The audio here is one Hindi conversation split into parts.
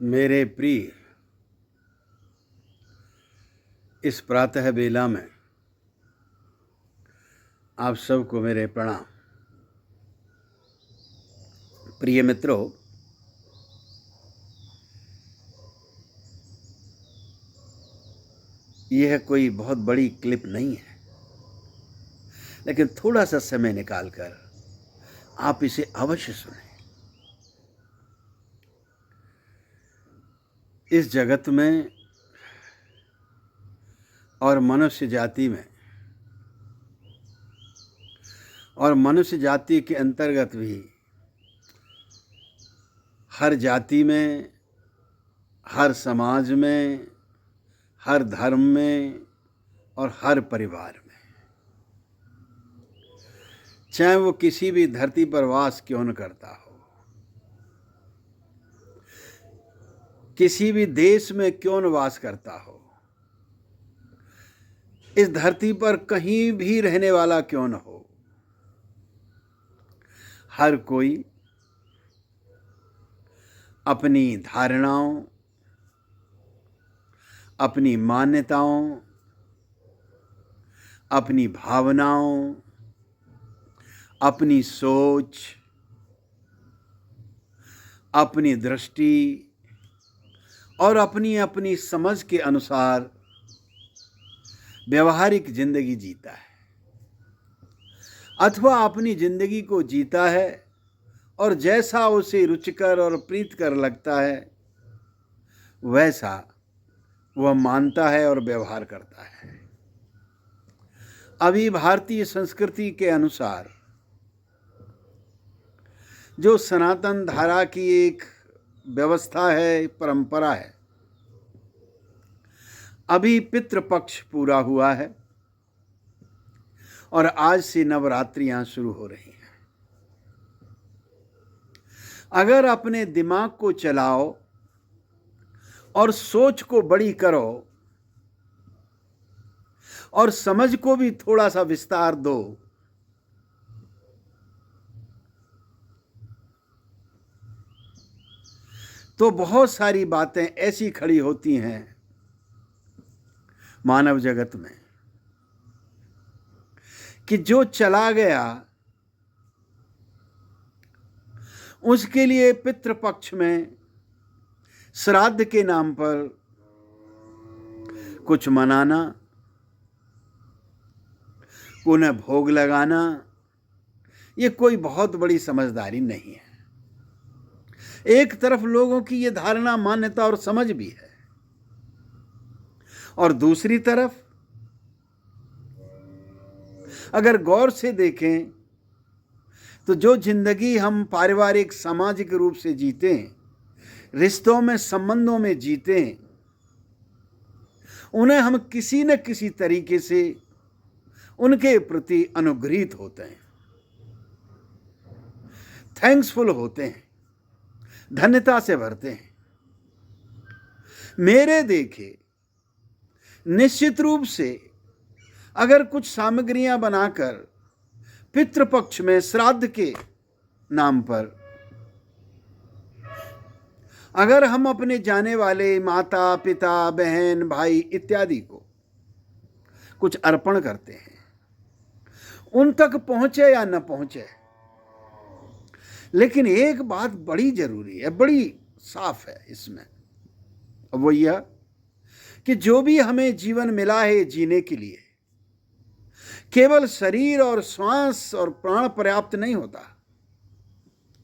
मेरे प्रिय, इस प्रातः बेला में आप सबको मेरे प्रणाम। प्रिय मित्रों, यह कोई बहुत बड़ी क्लिप नहीं है, लेकिन थोड़ा सा समय निकालकर आप इसे अवश्य सुनें। इस जगत में और मनुष्य जाति में और मनुष्य जाति के अंतर्गत भी हर जाति में, हर समाज में, हर धर्म में और हर परिवार में, चाहे वो किसी भी धरती पर वास क्यों न करता हो, किसी भी देश में क्यों न वास करता हो, इस धरती पर कहीं भी रहने वाला क्यों न हो, हर कोई अपनी धारणाओं, अपनी मान्यताओं, अपनी भावनाओं, अपनी सोच, अपनी दृष्टि और अपनी अपनी समझ के अनुसार व्यवहारिक जिंदगी जीता है, अथवा अपनी जिंदगी को जीता है और जैसा उसे रुचिकर और प्रीतकर लगता है वैसा वह मानता है और व्यवहार करता है। अभी भारतीय संस्कृति के अनुसार जो सनातन धारा की एक व्यवस्था है, परंपरा है, अभी पितृपक्ष पूरा हुआ है और आज से नवरात्रियां शुरू हो रही हैं। अगर अपने दिमाग को चलाओ और सोच को बड़ी करो और समझ को भी थोड़ा सा विस्तार दो, तो बहुत सारी बातें ऐसी खड़ी होती हैं मानव जगत में कि जो चला गया उसके लिए पितृपक्ष में श्राद्ध के नाम पर कुछ मनाना, उन्हें भोग लगाना, ये कोई बहुत बड़ी समझदारी नहीं है। एक तरफ लोगों की ये धारणा, मान्यता और समझ भी है, और दूसरी तरफ अगर गौर से देखें तो जो जिंदगी हम पारिवारिक सामाजिक रूप से जीते हैं, रिश्तों में, संबंधों में जीते हैं, उन्हें हम किसी न किसी तरीके से उनके प्रति अनुग्रहित होते हैं, थैंक्सफुल होते हैं, धन्यता से भरते हैं। मेरे देखे निश्चित रूप से अगर कुछ सामग्रियां बनाकर पितृपक्ष में श्राद्ध के नाम पर अगर हम अपने जाने वाले माता, पिता, बहन, भाई इत्यादि को कुछ अर्पण करते हैं, उन तक पहुंचे या न पहुंचे, लेकिन एक बात बड़ी जरूरी है, बड़ी साफ है इसमें, वो यह कि जो भी हमें जीवन मिला है जीने के लिए, केवल शरीर और श्वास और प्राण पर्याप्त नहीं होता,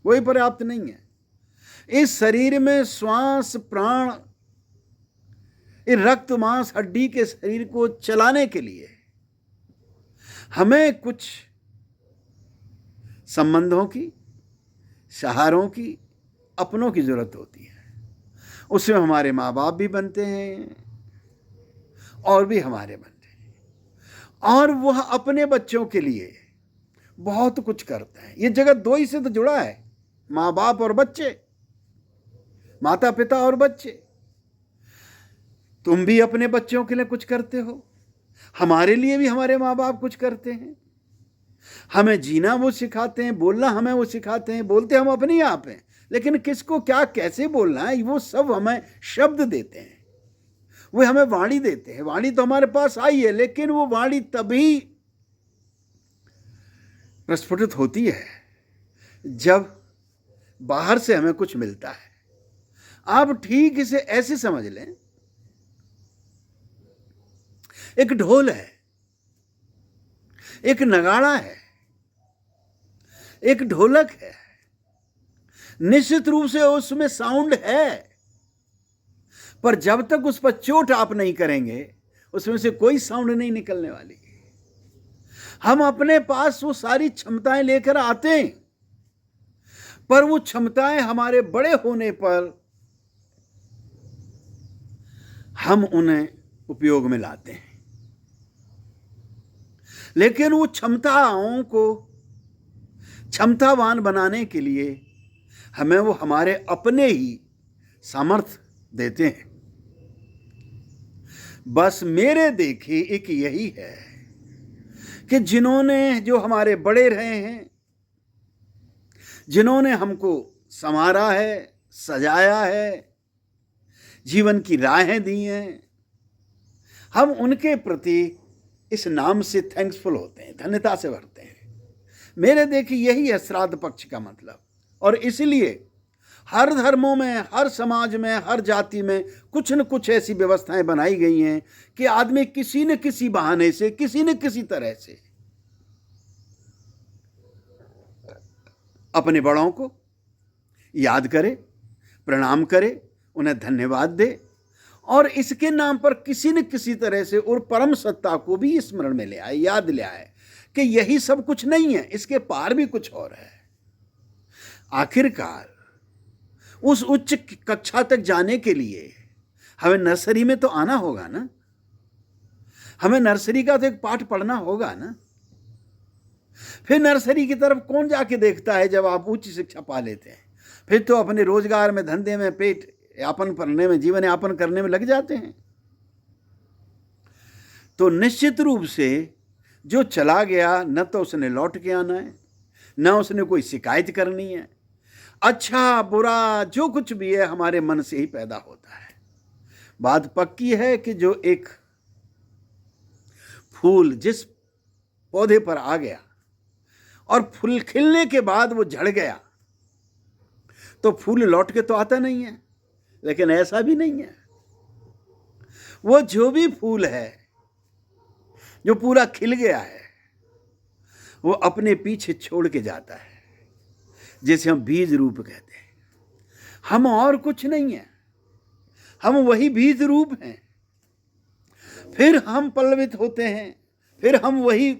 वही पर्याप्त नहीं है। इस शरीर में श्वास, प्राण, इस रक्त मांस हड्डी के शरीर को चलाने के लिए हमें कुछ संबंधों की, सहारों की, अपनों की जरूरत होती है। उसमें हमारे माँ बाप भी बनते हैं और भी हमारे बनते हैं, और वह अपने बच्चों के लिए बहुत कुछ करते हैं। ये जगत दो ही से तो जुड़ा है, माँ बाप और बच्चे, माता पिता और बच्चे। तुम भी अपने बच्चों के लिए कुछ करते हो, हमारे लिए भी हमारे माँ बाप कुछ करते हैं। हमें जीना वो सिखाते हैं, बोलना हमें वो सिखाते हैं, बोलते हम अपने आप हैं, लेकिन किसको क्या कैसे बोलना है वो सब हमें शब्द देते हैं, वो हमें वाणी देते हैं। वाणी तो हमारे पास आई है, लेकिन वो वाणी तभी प्रस्फुटित होती है जब बाहर से हमें कुछ मिलता है। आप ठीक इसे ऐसे समझ लें, एक ढोल है, एक नगाड़ा है, एक ढोलक है, निश्चित रूप से उसमें साउंड है, पर जब तक उस पर चोट आप नहीं करेंगे उसमें से कोई साउंड नहीं निकलने वाली। हम अपने पास वो सारी क्षमताएं लेकर आते हैं, पर वो क्षमताएं हमारे बड़े होने पर हम उन्हें उपयोग में लाते हैं, लेकिन वो क्षमताओं को क्षमतावान बनाने के लिए हमें वो हमारे अपने ही सामर्थ्य देते हैं। बस मेरे देखे एक यही है कि जिन्होंने, जो हमारे बड़े रहे हैं, जिन्होंने हमको संवारा है, सजाया है, जीवन की राहें दी हैं, हम उनके प्रति इस नाम से थैंक्सफुल होते हैं, धन्यता से भरते हैं। मेरे देखिए यही है श्राद्ध पक्ष का मतलब। और इसलिए हर धर्मों में, हर समाज में, हर जाति में कुछ न कुछ ऐसी व्यवस्थाएं बनाई गई हैं कि आदमी किसी न किसी बहाने से, किसी न किसी तरह से अपने बड़ों को याद करे, प्रणाम करे, उन्हें धन्यवाद दे, और इसके नाम पर किसी न किसी तरह से और परम सत्ता को भी स्मरण में ले आए, याद ले आए कि यही सब कुछ नहीं है, इसके पार भी कुछ और है। आखिरकार उस उच्च कक्षा तक जाने के लिए हमें नर्सरी में तो आना होगा ना, हमें नर्सरी का तो एक पाठ पढ़ना होगा ना। फिर नर्सरी की तरफ कौन जाके देखता है जब आप उच्च शिक्षा पा लेते हैं? फिर तो अपने रोजगार में, धंधे में, पेट यापन करने में, जीवन यापन करने में लग जाते हैं। तो निश्चित रूप से जो चला गया न तो उसने लौट के आना है, न उसने कोई शिकायत करनी है। अच्छा बुरा जो कुछ भी है हमारे मन से ही पैदा होता है। बात पक्की है कि जो एक फूल जिस पौधे पर आ गया और फूल खिलने के बाद वो झड़ गया, तो फूल लौट के तो आता नहीं है। लेकिन ऐसा भी नहीं है, वो जो भी फूल है जो पूरा खिल गया है वो अपने पीछे छोड़ के जाता है, जिसे हम बीज रूप कहते हैं। हम और कुछ नहीं है, हम वही बीज रूप हैं। फिर हम पल्लवित होते हैं, फिर हम वही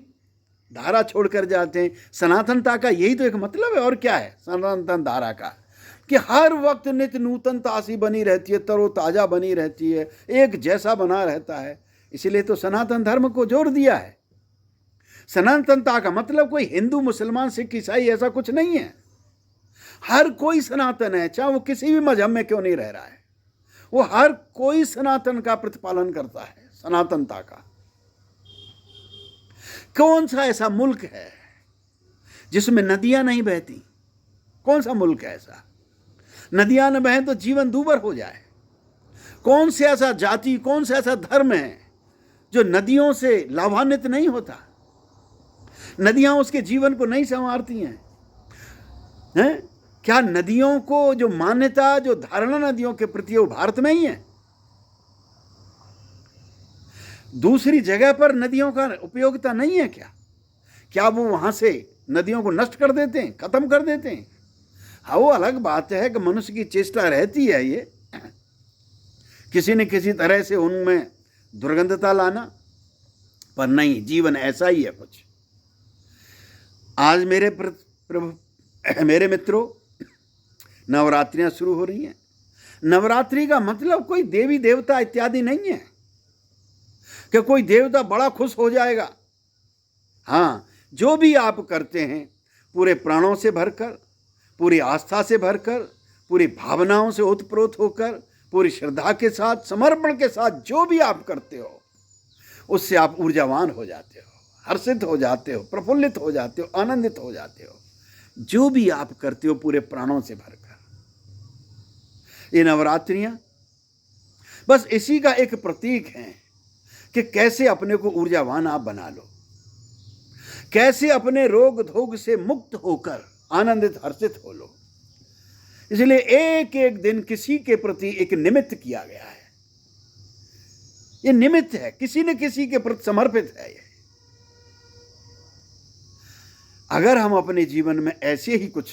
धारा छोड़कर जाते हैं। सनातनता का यही तो एक मतलब है, और क्या है सनातन धारा का, कि हर वक्त नित्य नूतनता सी बनी रहती है, तरोताजा बनी रहती है, एक जैसा बना रहता है। इसीलिए तो सनातन धर्म को जोर दिया है। सनातनता का मतलब कोई हिंदू, मुसलमान, सिख, ईसाई ऐसा कुछ नहीं है। हर कोई सनातन है, चाहे वो किसी भी मजहब में क्यों नहीं रह रहा है, वो हर कोई सनातन का प्रतिपालन करता है, सनातनता का। कौन सा ऐसा मुल्क है जिसमें नदियां नहीं बहती? कौन सा मुल्क है ऐसा? नदियां न बहें तो जीवन दूभर हो जाए। कौन सा ऐसा जाति, कौन सा ऐसा धर्म है जो नदियों से लाभान्वित नहीं होता? नदियां उसके जीवन को नहीं संवारती हैं? क्या नदियों को जो मान्यता, जो धारणा नदियों के प्रति वो भारत में ही है? दूसरी जगह पर नदियों का उपयोगिता नहीं है क्या? क्या वो वहां से नदियों को नष्ट कर देते हैं, खत्म कर देते हैं? हाँ, वो अलग बात है कि मनुष्य की चेष्टा रहती है ये किसी न किसी तरह से उनमें दुर्गंधता लाना, पर नहीं, जीवन ऐसा ही है कुछ। आज मेरे मित्रों, नवरात्रियां शुरू हो रही हैं। नवरात्रि का मतलब कोई देवी देवता इत्यादि नहीं है कि कोई देवता बड़ा खुश हो जाएगा। हाँ, जो भी आप करते हैं पूरे प्राणों से भरकर, पूरी आस्था से भरकर, पूरी भावनाओं से ओतप्रोत होकर, पूरी श्रद्धा के साथ, समर्पण के साथ जो भी आप करते हो, उससे आप ऊर्जावान हो जाते हो, हर्षित हो जाते हो, प्रफुल्लित हो जाते हो, आनंदित हो जाते हो। जो भी आप करते हो पूरे प्राणों से भरकर, ये नवरात्रियां बस इसी का एक प्रतीक है कि कैसे अपने को ऊर्जावान आप बना लो, कैसे अपने रोग धोग से मुक्त होकर आनंदित हर्षित हो लो। इसलिए एक एक दिन किसी के प्रति एक निमित्त किया गया है। ये निमित्त है, किसी न किसी के प्रति समर्पित है ये। अगर हम अपने जीवन में ऐसे ही कुछ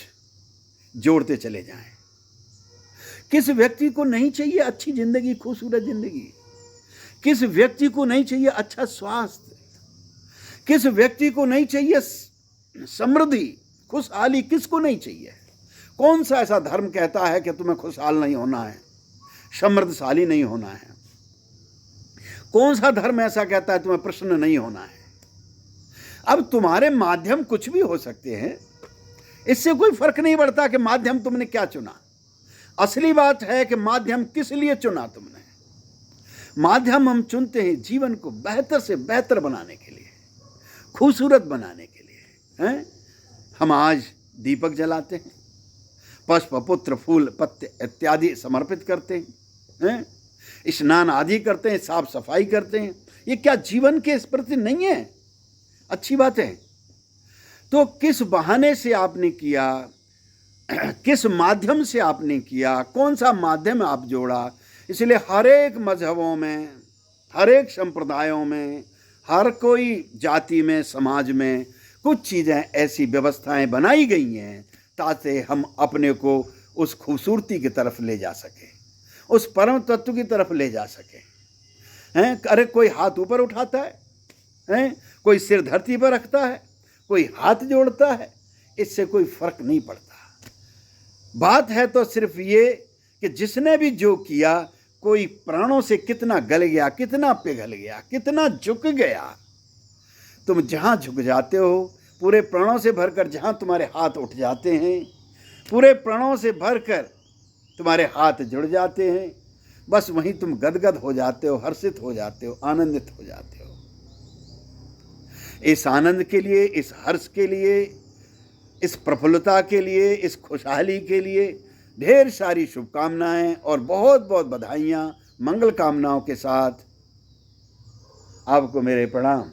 जोड़ते चले जाएं, किस व्यक्ति को नहीं चाहिए अच्छी जिंदगी, खूबसूरत जिंदगी? किस व्यक्ति को नहीं चाहिए अच्छा स्वास्थ्य? किस व्यक्ति को नहीं चाहिए समृद्धि, खुशहाली? किसको नहीं चाहिए? कौन सा ऐसा धर्म कहता है कि तुम्हें खुशहाल नहीं होना है, समृद्धशाली नहीं होना है? कौन सा धर्म ऐसा कहता है तुम्हें प्रसन्न नहीं होना है? अब तुम्हारे माध्यम कुछ भी हो सकते हैं, इससे कोई फर्क नहीं पड़ता कि माध्यम तुमने क्या चुना। असली बात है कि माध्यम किस लिए चुना तुमने। माध्यम हम चुनते हैं जीवन को बेहतर से बेहतर बनाने के लिए, खूबसूरत बनाने के लिए, हैं? हम आज दीपक जलाते हैं, पुष्प पुत्र फूल पत्ते इत्यादि समर्पित करते हैं, स्नान आदि करते हैं, साफ सफाई करते हैं। ये क्या जीवन के प्रति नहीं है? अच्छी बात है। तो किस बहाने से आपने किया, किस माध्यम से आपने किया, कौन सा माध्यम आप जोड़ा? इसलिए हर एक मजहबों में, हर एक संप्रदायों में, हर कोई जाति में, समाज में कुछ चीज़ें ऐसी व्यवस्थाएं बनाई गई हैं ताकि हम अपने को उस खूबसूरती की तरफ ले जा सकें, उस परम तत्व की तरफ ले जा सकें। हैं? अरे कोई हाथ ऊपर उठाता है, हैं? कोई सिर धरती पर रखता है, कोई हाथ जोड़ता है, इससे कोई फर्क नहीं पड़ता। बात है तो सिर्फ ये कि जिसने भी जो किया, कोई प्राणों से कितना गल गया, कितना पिघल गया, कितना झुक गया। तुम जहाँ झुक जाते हो, पूरे प्राणों से भरकर जहाँ तुम्हारे हाथ उठ जाते हैं, पूरे प्राणों से भरकर तुम्हारे हाथ जुड़ जाते हैं, बस वहीं तुम गदगद हो जाते हो, हर्षित हो जाते हो, आनंदित हो जाते हो। इस आनंद के लिए, इस हर्ष के लिए, इस प्रफुल्लता के लिए, इस खुशहाली के लिए ढेर सारी शुभकामनाएं और बहुत बहुत बधाइयाँ, मंगल कामनाओं के साथ आपको मेरे प्रणाम।